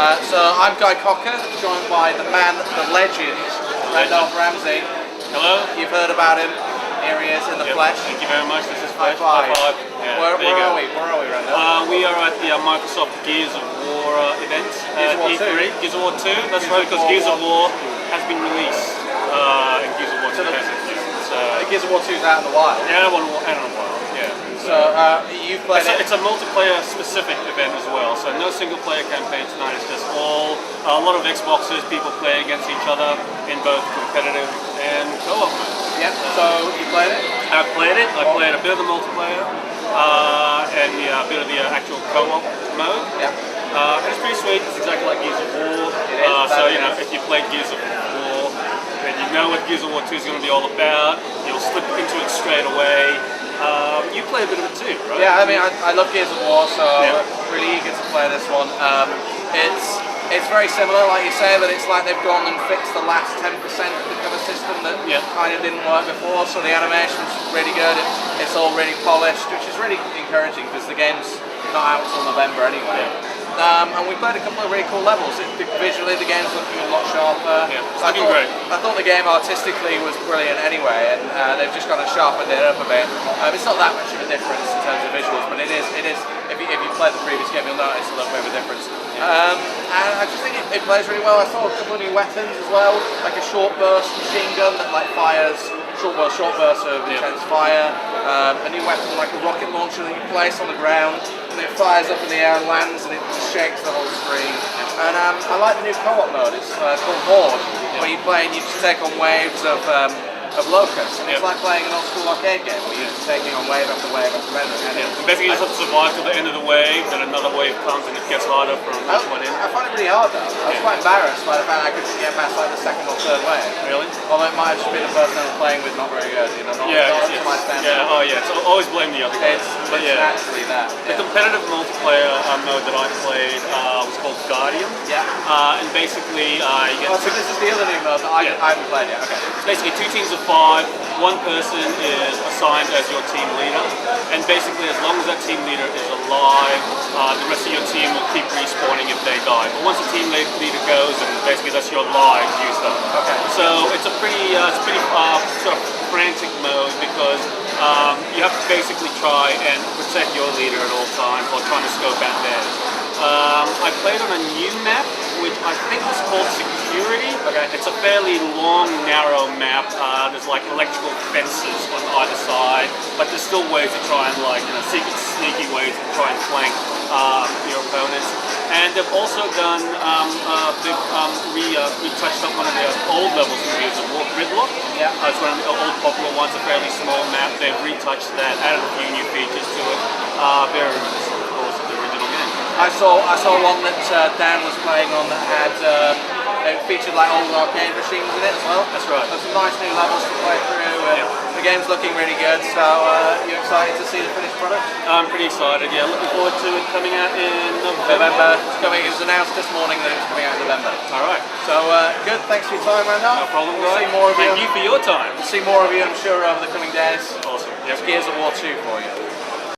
So I'm Guy Cocker, joined by the man, the legend, Randolph Ramsay. Hello. You've heard about him. Here he is in the flesh. Thank you very much. This is High Flesh. five. Yeah, Where are we? Where are we, Randolph? We are at the Microsoft Gears of War event. Gears of War 2. Gears of War 2. That's right, because Gears of War has been released. And Gears of War 2 hasn't. Gears of War 2 is out in the wild. Yeah, one in a while. Yeah. So you've played it. It's a multiplayer specific event as well. So no single player campaign tonight. It's just a lot of Xboxes, people playing against each other in both competitive and co-op mode. Yeah. So you played it? I've played it. I played a bit of the multiplayer and a bit of the actual co-op mode. Yeah. It's pretty sweet. It's exactly like Gears of War. It is. So if you played Gears of War, then you know what Gears of War 2 is going to be all about. You'll slip into it straight away. You play a bit of it too, right? Yeah, I mean, I love Gears of War, so I'm really eager to play this one. It's very similar, like you say, but it's like they've gone and fixed the last 10% of the cover system that kind of didn't work before, so the animation's really good, it's all really polished, which is really encouraging because the game's not out until November anyway. And we played a couple of really cool levels. Visually, the game's looking a lot sharper. Yeah, it's looking great. I thought the game artistically was brilliant anyway, and they've just kind of sharpened it up a bit. It's not that much of a difference in terms of visuals, but it is. If you played the previous game, you'll notice a little bit of a difference. And I just think it plays really well. I saw a couple of new weapons as well, like a short burst machine gun that fires short bursts of intense fire. A new weapon like a rocket launcher that you place on the ground, and it fires up in the air and lands, and it shakes the whole screen. And I like the new co-op mode. It's called Horde, where you play and you just take on waves of locusts. And it's like playing an old school arcade game where you're just taking on wave after wave after wave. And basically you just have to survive to the end of the wave, then another wave comes and it gets harder from each one in. I find it really hard though. I was quite embarrassed by the fact I couldn't get past like the second or third wave. Really? Although it might have just been the person I was playing with not very good, you know, not to my standard. So always blame the other guy. It's naturally that. The competitive multiplayer mode that I played was called Guardian. Yeah. And basically you get so this is the other new mode that I haven't played yet. Okay. It's basically 2 teams of 5. One person is assigned as your team leader, and basically as long as that team leader is alive, the rest of your team will keep respawning if they die. But once the team leader goes, and basically that's your lives used up. Okay. So it's a pretty sort of frantic mode because you have to basically try and protect your leader at all times while trying to scope out theirs. I played on a new map, which I think is called Security. Okay. It's a fairly long, narrow map. There's like electrical fences on either side, but there's still ways to try and secret, sneaky ways to try and flank your opponents. And they've also done retouched up one of their old levels from Gears of War, Gridlock. Yeah. It's one of the old popular ones, a fairly small map. They've retouched that, added a few new features to it. Very reminiscent, of course, of the original game. I saw one that Dan was playing on that had it featured like old arcade machines in it as well. That's right. There's some nice new levels to play through. The game's looking really good. So you excited to see the finished product? I'm pretty excited. Yeah, looking forward to it coming out in November. It was announced this morning that it's coming out in November. All right. So good. Thanks for your time, Randolph. No problem. We'll see more of you. Thank you for your time. We'll see more of you, I'm sure, over the coming days. Awesome. It's Gears of War 2 for you.